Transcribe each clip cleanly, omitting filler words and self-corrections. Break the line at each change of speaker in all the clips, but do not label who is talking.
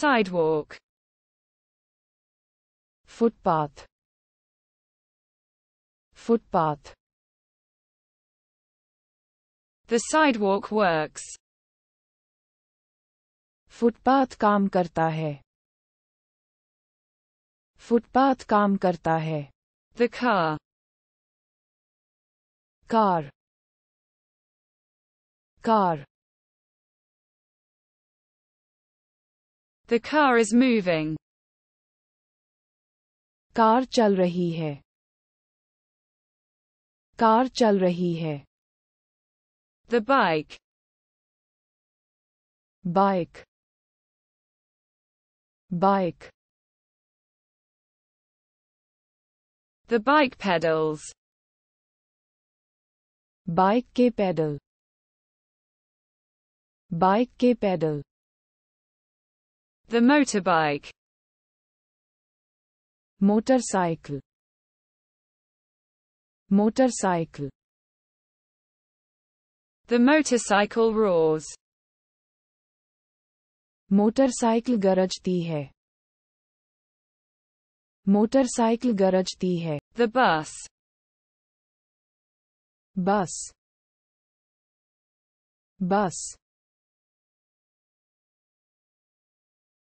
Sidewalk.
Footpath. Footpath.
The sidewalk works.
Footpath काम करता है. फुटपाथ काम करता है.
The car.
Car. Car.
The car is moving.
Car चल रही है. कार चल रही है.
The bike.
Bike. Bike.
The bike pedals.
Bike के पैडल. बाइक के pedal.
The motorbike.
Motorcycle. Motorcycle.
The motorcycle roars.
Motorcycle गरजती है. मोटरसाइकिल गरजती है.
The bus.
बस. बस.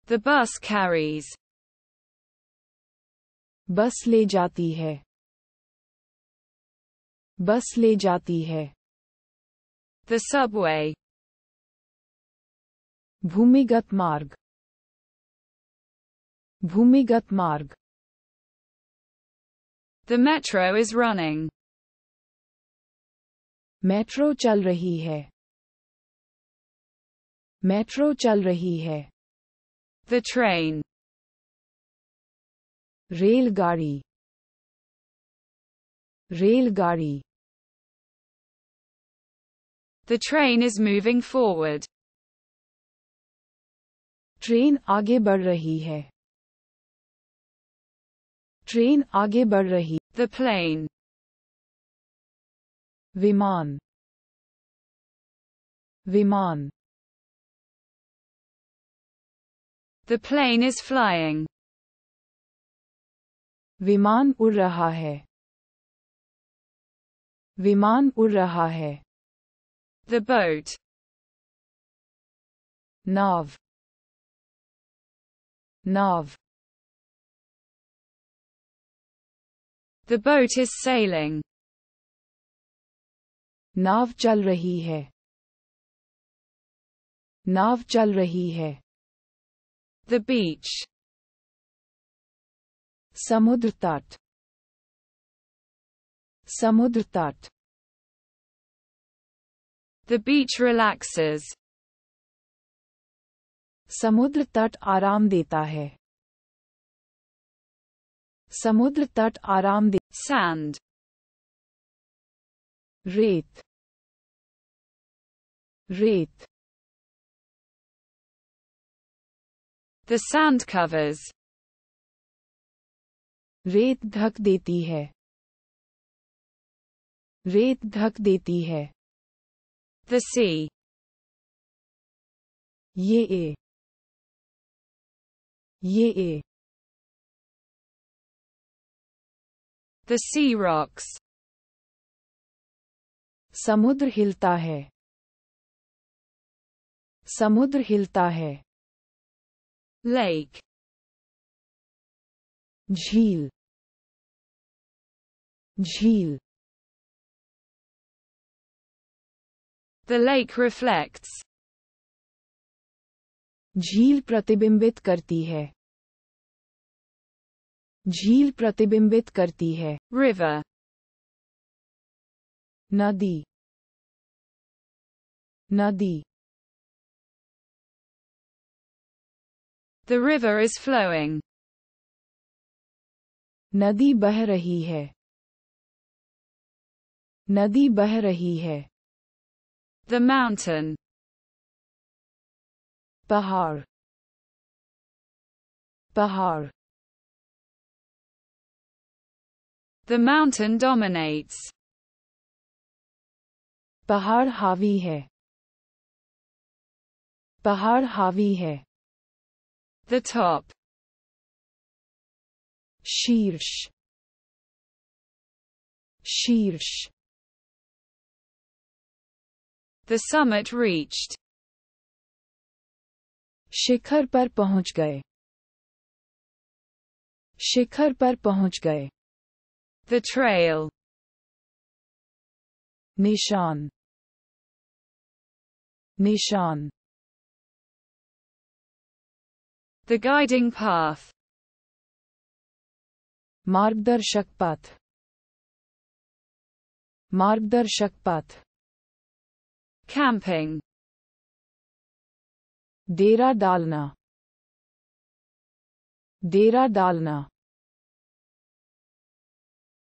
The bus carries.
बस ले जाती है. बस ले जाती है.
The subway.
भूमिगत मार्ग. भूमिगत मार्ग.
The metro is running.
Metro चल रही है. मेट्रो चल रही है.
The train.
रेलगाड़ी. रेलगाड़ी.
The train is moving forward.
Train आगे बढ़ रही है. ट्रेन आगे बढ़ रही.
The plane.
विमान. विमान.
The plane is flying.
विमान उड़ रहा है. विमान उड़ रहा है.
The boat.
Now. Now.
The boat is sailing.
नाव चल रही है. नाव चल रही है.
The beach.
समुद्र तट. समुद्र तट.
The beach relaxes.
समुद्र तट आराम देता है. समुद्र तट आराम दे.
Sand.
रेत. रेत.
The sand covers.
रेत ढक देती है. रेत ढक देती है.
The sea.
ये ए. ये ए.
The sea rocks.
समुद्र हिलता है. समुद्र हिलता है.
Lake.
झील. झील.
The lake reflects.
झील प्रतिबिंबित करती है. झील प्रतिबिंबित करती है.
River.
नदी. नदी.
The river is flowing.
नदी बह रही है. नदी बह रही है.
The mountain.
पहाड़. पहाड़.
The mountain dominates.
पहाड़ हावी है. पहाड़ हावी है.
The top.
शीर्ष शीर्ष
The summit reached.
शिखर पर पहुंच गए शिखर पर पहुंच गए
The trail.
निशान निशान
The guiding path.
मार्गदर्शक पथ मार्गदर्शक पथ
Camping.
डेरा डालना डेरा डालना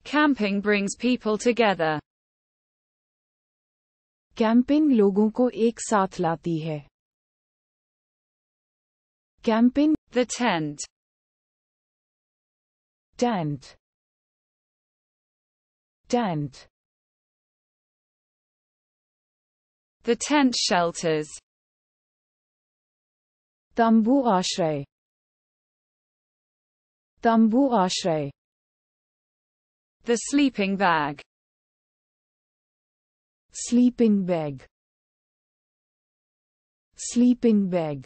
Camping brings people together.
Camping लोगों को एक साथ लाती है camping
The tent.
Tent tent
The tent shelters.
तंबू आश्रय तंबू आश्रय
The sleeping bag.
Sleeping bag sleeping bag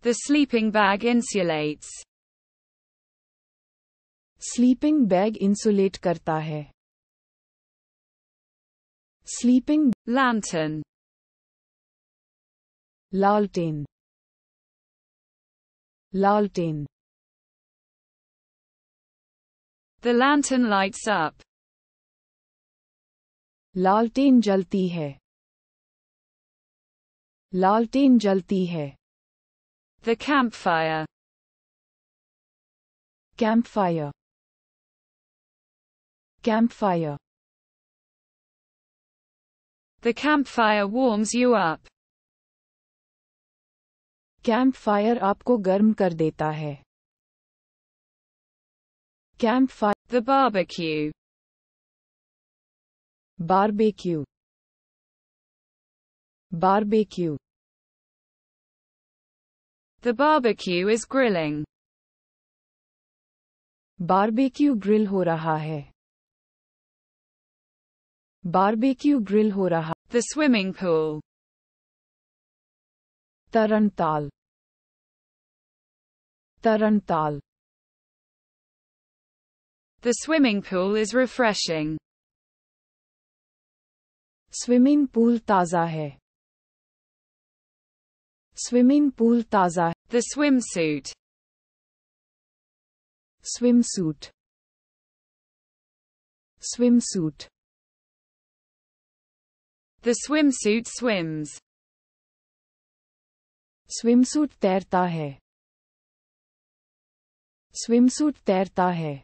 The sleeping bag insulates.
Sleeping bag insulate करता है स्लीपिंग
Lantern.
लालटेन लालटेन
The lantern lights up.
लालटेन जलती है लालटेन जलती है
The campfire.
Campfire campfire
The campfire warms you up.
Campfire आपको गर्म कर देता है campfire
The barbecue.
Barbecue barbecue
The barbecue is grilling.
Barbecue grill हो रहा है बारबेक्यू ग्रिल हो रहा
The swimming pool.
तरणताल तरणताल
The swimming pool is refreshing.
Swimming pool ताज़ा है स्विमिंग पूल ताज़ा है
The swimsuit.
Swimsuit swimsuit
The swimsuit swims.
Swimsuit तैरता है स्विमसूट तैरता है